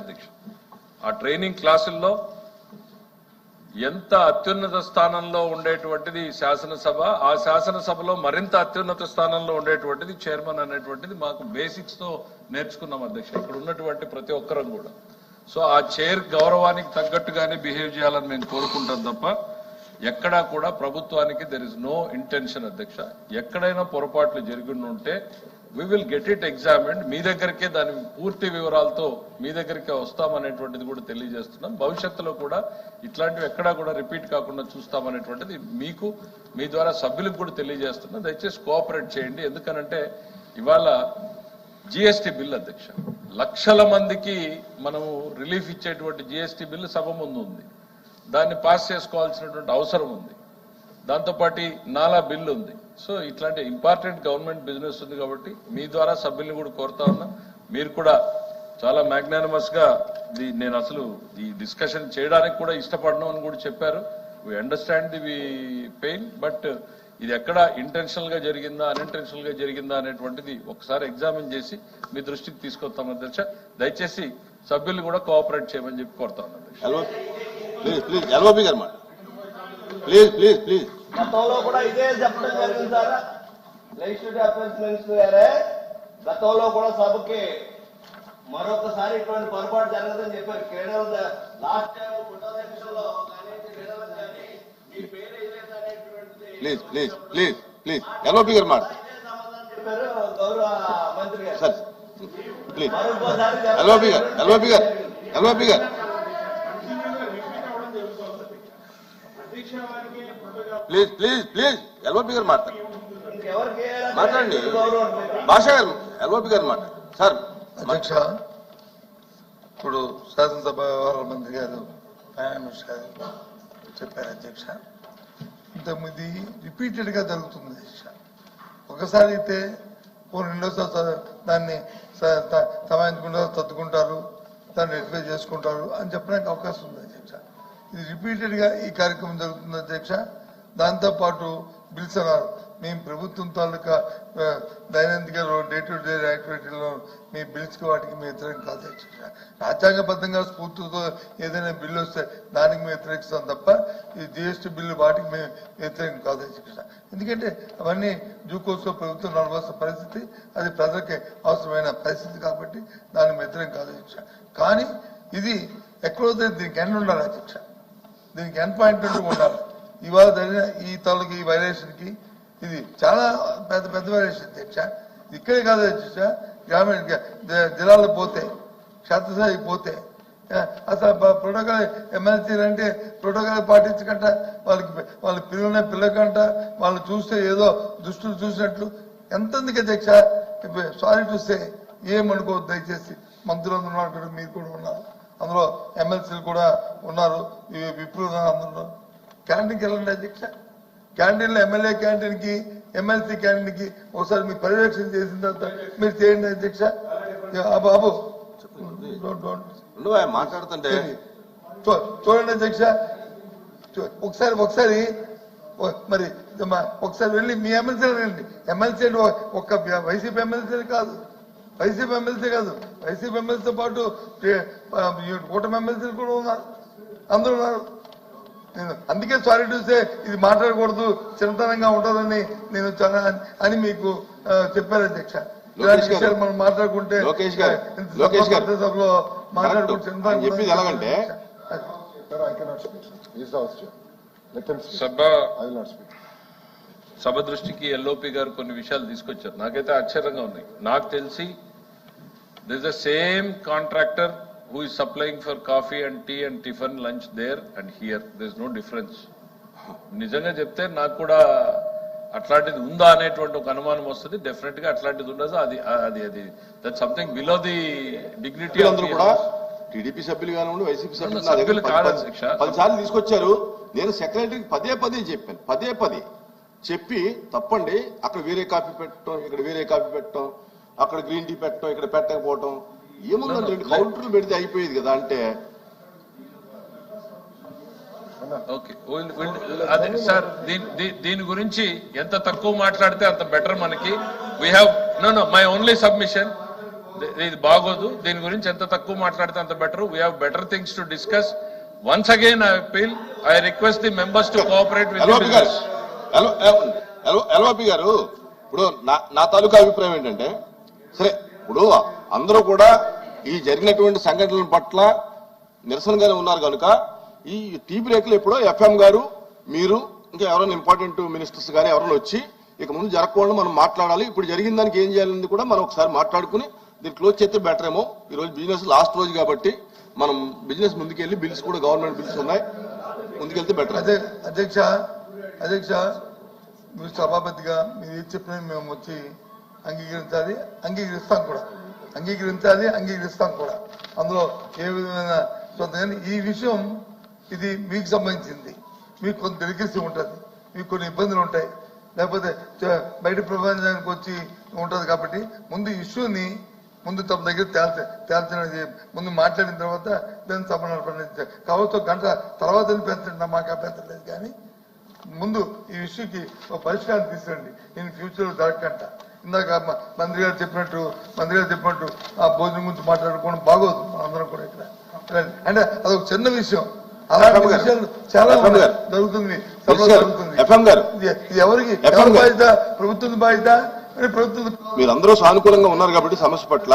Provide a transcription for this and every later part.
అధ్యక్ష ఆ ట్రైనింగ్ క్లాసుల్లో ఎంత అత్యున్నత స్థానంలో ఉండేటువంటిది శాసనసభ, ఆ శాసనసభలో మరింత అత్యున్నత స్థానంలో ఉండేటువంటిది చైర్మన్ అనేటువంటిది మాకు బేసిక్స్ తో నేర్చుకున్నాం అధ్యక్ష. ఇక్కడ ఉన్నటువంటి ప్రతి ఒక్కరం కూడా సో ఆ చైర్ గౌరవానికి తగ్గట్టుగానే బిహేవ్ చేయాలని మేము కోరుకుంటాం తప్ప ఎక్కడా కూడా ప్రభుత్వానికి దెర్ ఇస్ నో ఇంటెన్షన్ అధ్యక్ష. ఎక్కడైనా పొరపాట్లు జరిగి ఉంటే we will get it examined. మీ దగ్గరికే దాని పూర్తి వివరాలతో మీ దగ్గరికే వస్తామనేటువంటిది కూడా తెలియజేస్తున్నాం. భవిష్యత్తులో కూడా ఇట్లాంటివి ఎక్కడా కూడా రిపీట్ కాకుండా చూస్తామనేటువంటిది మీకు మీ ద్వారా సభ్యులకు కూడా తెలియజేస్తున్నాం. దయచేసి కోఆపరేట్ చేయండి. ఎందుకనంటే ఇవాళ జిఎస్టీ బిల్ అధ్యక్ష లక్షల మందికి మనము రిలీఫ్ ఇచ్చేటువంటి జిఎస్టీ బిల్లు సభ ముందు ఉంది. దాన్ని పాస్ చేసుకోవాల్సినటువంటి అవసరం ఉంది. దాంతోపాటు నాలా బిల్లు ఉంది. సో ఇట్లాంటి ఇంపార్టెంట్ గవర్నమెంట్ బిజినెస్ ఉంది కాబట్టి మీ ద్వారా సభ్యుల్ని కూడా కోరుతా ఉన్నా. మీరు కూడా చాలా మ్యాగ్నానిమస్ గా నేను అసలు ఈ డిస్కషన్ చేయడానికి కూడా ఇష్టపడను అని కూడా చెప్పారు. We understand the pain, but ఇది ఎక్కడ ఇంటెన్షనల్ గా జరిగిందా అన్ఇంటెన్షనల్ గా జరిగిందా అనేటువంటిది ఒకసారి ఎగ్జామిన్ చేసి మీ దృష్టికి తీసుకొస్తాం అధ్యక్ష. దయచేసి సభ్యులు కూడా కోఆపరేట్ చేయమని చెప్పి కోరుతా ఉన్నాను అధ్యక్ష. గతంలో కూడా ఇదే చెప్పడం జరిగింది సార్. లెజిస్లేటివ్ అఫైర్స్ మినిస్టర్ గారే గతంలో కూడా సభకి మరొకసారి ఇటువంటి పొరపాటు జరగదని చెప్పారు. కేడల లాస్ట్ టైం పుట్టాధ్యక్షుల్లో చెప్పారు గౌరవ మంత్రి గారు. మరొకసారి ప్లీజ్ ప్లీజ్ ప్లీజ్ ఎల్ఓపి గారు మాట్లాడండి. భాష గారు ఎల్ఓపి గారు మాట్లాడండి సార్. అధ్యక్ష, ఇప్పుడు శాసనసభ వ్యవహారాల మంత్రి గారు ఫైనాన్స్ గారు చెప్పారు అధ్యక్ష. ఇంతకుముందు రిపీటెడ్ గా జరుగుతుంది అధ్యక్ష. ఒకసారి అయితే రెండోసారి దాన్ని సమాయించుకుంటారు, తత్తుకుంటారు, దాన్ని రెక్టిఫై చేసుకుంటారు అని చెప్పడానికి అవకాశం ఉంది అధ్యక్ష. ఇది రిపీటెడ్ గా ఈ కార్యక్రమం జరుగుతుంది అధ్యక్ష. దాంతోపాటు బిల్స్ అన్నారు. మేము ప్రభుత్వం తాలూకా దైనందిక డే టు డే యాక్టివిటీలో మీ బిల్స్ కి వాటికి మేము వ్యతిరేకం కాదు అధ్యక్ష. రాజ్యాంగబద్ధంగా స్ఫూర్తితో ఏదైనా బిల్లు వస్తే దానికి మేము వ్యతిరేకిస్తాం తప్ప ఈ జిఎస్టీ బిల్లు వాటికి మేము వ్యతిరేకం కాదు అధ్యక్ష. ఎందుకంటే అవన్నీ డ్యూకోర్స్లో ప్రభుత్వం నడవాల్సిన పరిస్థితి, అది ప్రజలకి అవసరమైన పరిస్థితి కాబట్టి దానికి వ్యతిరేకం కాదు అధ్యక్ష. కానీ ఇది ఎక్కడో దీనికి ఎండ్ ఉండాలి అధ్యక్ష. దీనికి ఎండ్ పాయింట్ అంటూ ఉండాలి. ఇవాళ జరిగిన ఈ తాలూకు ఈ వైలేషన్ కి ఇది చాలా పెద్ద వైలేషన్ అధ్యక్ష. ఇక్కడే కాదు అధ్యక్ష, గ్రామీణ జిల్లాలో పోతే, క్షేత్రస్థాయికి పోతే అసలు ప్రోటోకాల్ ఎమ్మెల్సీలు అంటే ప్రోటోకాల్ పాటించకంట, వాళ్ళ పిల్లకంట వాళ్ళు చూస్తే ఏదో దుస్తులు చూసినట్లు ఎంతమందికి అధ్యక్ష. సారీ టు సే, ఏమనుకోవద్దు దయచేసి. మంత్రులందరూ ఉన్నారు, మీరు కూడా ఉన్నారు, అందులో ఎమ్మెల్సీలు కూడా ఉన్నారు, విప్రులు అందరూ. క్యాంటీన్కి వెళ్ళండి అధ్యక్ష. క్యాంటీన్ లో ఎమ్మెల్యే క్యాంటీన్ కి ఎమ్మెల్సీ క్యాంటీన్ కి ఒకసారి మీరు పర్యవేక్షణ చేసిన తర్వాత మీరు చేయండి అధ్యక్ష. బాబు మాట్లాడుతుంటే చూడండి అధ్యక్ష. ఒకసారి మరి ఒకసారి వెళ్ళి మీ ఎమ్మెల్సీలు రండి. ఎమ్మెల్సీ అంటే ఒక్క వైసీపీ ఎమ్మెల్సీ కాదు, వైసీపీ ఎమ్మెల్సీతో పాటు కూటమి ఎమ్మెల్సీలు కూడా ఉన్నారు, అందరూ ఉన్నారు. అందుకే సారీ టు సే ఇది మాట్లాడకూడదు, చిన్నతనంగా ఉంటుందని నేను చాలా అని మీకు చెప్పారు అధ్యక్ష. ఇలాంటి విషయాలు మనం మాట్లాడుకుంటే సభలో మాట్లాడుకుంటే ఎలాగంటే సభ దృష్టికి ఎల్ఓపి గారు కొన్ని విషయాలు తీసుకొచ్చారు. నాకైతే ఆశ్చర్యంగా ఉన్నాయి. నాకు తెలిసి there is the same contractor who is supplying for coffee and tea and tiffin lunch there and here. There is no difference. నిజంగా చెప్తే నాకు కూడా అట్లాంటిది ఉందా అనేటువంటి ఒక అనుమానం వస్తుంది. డెఫినెట్ గా అట్లాంటిది ఉండదు. అది that something below the dignity. అందరూ కూడా టీడీపీ సభ్యులు కానివ్వండి, వైసీపీ సభ్యులు కాదు 10 సార్లు తీసుకొచ్చారు. నేను సెక్రటరీకి పదే చెప్పాను. చెప్పి తప్పండి, అక్కడ వేరే కాఫీ పెట్టడం, ఇక్కడ వేరే కాఫీ పెట్టడం, అక్కడ గ్రీన్ టీ పెట్టడం, ఇక్కడ పెట్టకపోవటం ఏముందంటే 2 కౌంటర్లు పెడితే అయిపోయేది కదా. అంటే ఓకే అదే సార్, దీని గురించి ఎంత తక్కువ మాట్లాడితే అంత బెటర్ మనకి. We have no my only submission ఇది బాగోదు. దీని గురించి ఎంత తక్కువ మాట్లాడితే అంత better. We have better things to discuss. Once again I appeal, I request the members to cooperate with LOP గారు. ఇప్పుడు నా తాలూకా అభిప్రాయం ఏంటంటే, సరే ఇప్పుడు అందరూ కూడా ఈ జరిగినటువంటి సంఘటనల పట్ల నిరసనగానే ఉన్నారు కనుక ఈ టీ బ్రేక్లు ఎప్పుడో ఎఫ్ఎం గారు, మీరు, ఇంకా ఎవరైనా ఇంపార్టెంట్ మినిస్టర్స్ కానీ ఎవరైనా వచ్చి ఇక ముందు జరగకుండా మనం మాట్లాడాలి. ఇప్పుడు జరిగిన దానికి ఏం చేయాలని కూడా మనం ఒకసారి మాట్లాడుకుని దీన్ని క్లోజ్ చేస్తే బెటర్ ఏమో. ఈ రోజు బిజినెస్ లాస్ట్ రోజు కాబట్టి మనం బిజినెస్ ముందుకెళ్ళి బిల్స్ కూడా గవర్నమెంట్ బిల్స్ ఉన్నాయి, ముందుకెళ్తే బెటర్. అధ్యక్ష మీరు సభాపతిగా మీరు ఏది చెప్పినా మేము వచ్చి అంగీకరిస్తాం కూడా. అందులో ఏ విధమైన కానీ ఈ విషయం ఇది మీకు సంబంధించింది. మీకు కొంత డెలికేసీ ఉంటుంది, మీకు కొన్ని ఇబ్బందులు ఉంటాయి, లేకపోతే బయట ప్రపంచానికి వచ్చి ఉంటుంది. కాబట్టి ముందు ఇష్యూని ముందు తమ దగ్గర తేల్చడానికి ముందు మాట్లాడిన తర్వాత దాన్ని సభ నడపండి. కావచ్చు గంట తర్వాత పెంచండి, మాకు అభ్యంతరం లేదు. కానీ ముందు ఈ ఇష్యూకి ఒక పరిష్కారం తీసుకురండి. నేను ఫ్యూచర్ జరగకంట. ఇందాక మంత్రి గారు చెప్పినట్టు ఆ భోజనం గురించి మాట్లాడుకోవడం బాగోదు. మనందరం కూడా ఇక్కడ అంటే అదొక చిన్న విషయం. అలాంటి విషయాలు చాలా జరుగుతుంది, సభలో జరుగుతుంది. ఇది ఎవరికి బాధ్యత? ప్రభుత్వం బాధ్యత. మీరందరూ సానుకూలంగా ఉన్నారు కాబట్టి సమస్య పట్ల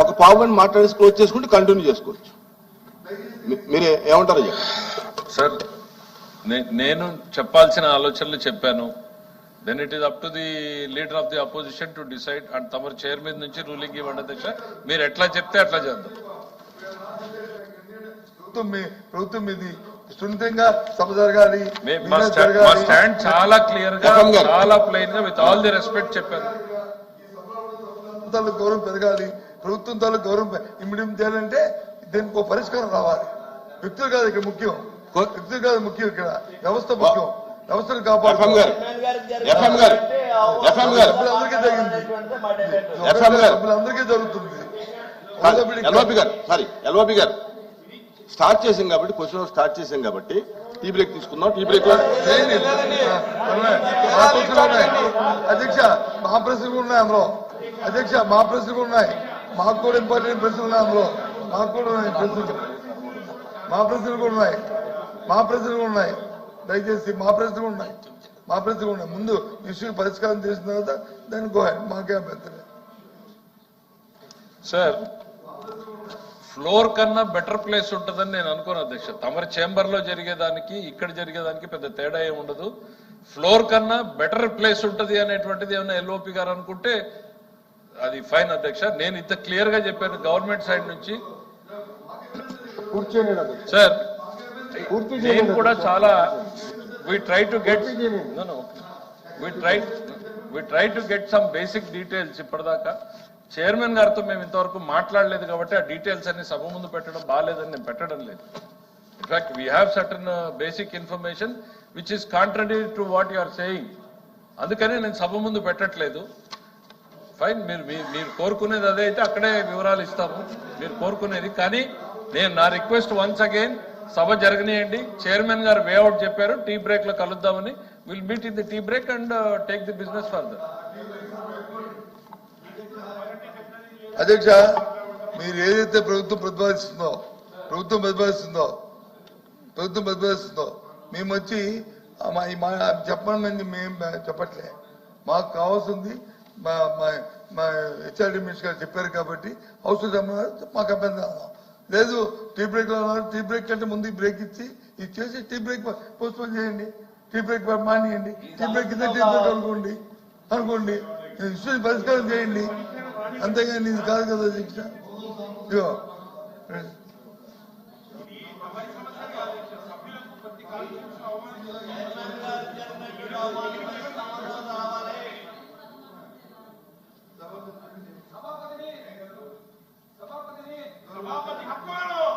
ఒక పావుగంట మాట్లాడేసి క్లోజ్ చేసుకుంటే కంటిన్యూ చేసుకోవచ్చు. మీరే ఏమంటారు సార్? నేను చెప్పాల్సిన ఆలోచనలు చెప్పాను. Then it is up to the leader of the opposition to decide. And తమరు చైర్ మీద నుంచి రూలింగ్ ఇవ్వండి అధ్యక్ష. మీరు ఎట్లా చెప్తే అట్లా చేద్దాం. ప్రభుత్వం మీది సున్నితంగా సభ జరగాలి. మా స్టాండ్ చాలా క్లియర్ గా, చాలా ప్లెయిన్ గా, విత్ ఆల్ ది రెస్పెక్ట్ చెప్పాను. గౌరవం పెరగాలి, ప్రభుత్వం తాలూకు గౌరవం ఇమ్మడి చేయాలంటే దీనికి ఒక పరిష్కారం రావాలి. వ్యక్తులు కాదు ఇక్కడ ముఖ్యం, వ్యక్తులు కాదు ముఖ్యం, ఇక్కడ వ్యవస్థ ముఖ్యం. వ్యవస్థను కాపాడుకోవాలి. అందరికీ జరుగుతుంది. ఎల్ఓపి గారు స్టార్ట్ చేసాం కాబట్టి, క్వశ్చన్ స్టార్ట్ చేసాం కాబట్టి టీ బ్రేక్ తీసుకుందాం. టీ బ్రేక్ అధ్యక్ష మా ప్రశ్నలు ఉన్నాయి అందులో. అధ్యక్ష మా ప్రశ్నలు ఉన్నాయి, మాకు కూడా ఇంపార్టెంట్ ప్రశ్నలు ఉన్నాయి అందులో. మాకు కూడా మా ప్రశ్నలు కూడా ఉన్నాయి. దయచేసి మా ప్రశ్నలు ఉన్నాయి. ముందు ఇష్యూ పరిష్కారం చేసిన తర్వాత దాన్ని గోహెడ్, మాకే అభ్యంతరం. సార్, ఫ్లోర్ కన్నా బెటర్ ప్లేస్ ఉంటుందని నేను అనుకోను అధ్యక్ష. తమరి చేంబర్ లో జరిగేదానికి ఇక్కడ జరిగేదానికి పెద్ద తేడా ఏమి ఉండదు. ఫ్లోర్ కన్నా బెటర్ ప్లేస్ ఉంటుంది అనేటువంటిది ఏమైనా ఎల్ఓపి గారు అనుకుంటే అది ఫైన్ అధ్యక్ష. నేను ఇంత క్లియర్ గా చెప్పాను గవర్నమెంట్ సైడ్ నుంచి. సార్, నేను కూడా చాలా we try to get some basic details. ఇప్పటిదాకా చైర్మన్ గారితో మేము ఇంతవరకు మాట్లాడలేదు కాబట్టి ఆ డీటెయిల్స్ అన్ని సభ ముందు పెట్టడం బాగాలేదని నేను పెట్టడం లేదు. In fact we have certain basic information which is contradictory to what you are saying. అందుకనే నేను సభ ముందు పెట్టట్లేదు. ఫైన్, మీరు కోరుకునేది అదే అయితే అక్కడే వివరాలు ఇస్తాము మీరు కోరుకునేది. కానీ నేను నా రిక్వెస్ట్ వన్స్ అగైన్, సభ జరగనియండి. చైర్మన్ గారు వేఅవుట్ చెప్పారు, టీ బ్రేక్ లో కలుద్దామని. Will meet in the tea break and take the business further. అధ్యక్ష, మీరు ఏదైతే ప్రభుత్వం ప్రతిపాదిస్తుందో మేము వచ్చి చెప్పమని మేము చెప్పట్లే. మాకు కావాల్సింది మా హెచ్ఆర్డీ మినిస్టర్ గారు చెప్పారు కాబట్టి అవసరం మాకు అభ్యంతరం లేదు. టీ బ్రేక్ లో టీ బ్రేక్ కంటే ముందు బ్రేక్ ఇచ్చి ఇది చేసి టీ బ్రేక్ పోస్ట్పోన్ చేయండి, టీ బ్రేక్ మానేయండి, టీ బ్రేక్ కింద టీ బ్రేక్ అనుకోండి ఇష్యూ పరిష్కారం చేయండి. అంతేగాని ఇది కాదు కదా అధ్యక్ష. ఇదిగో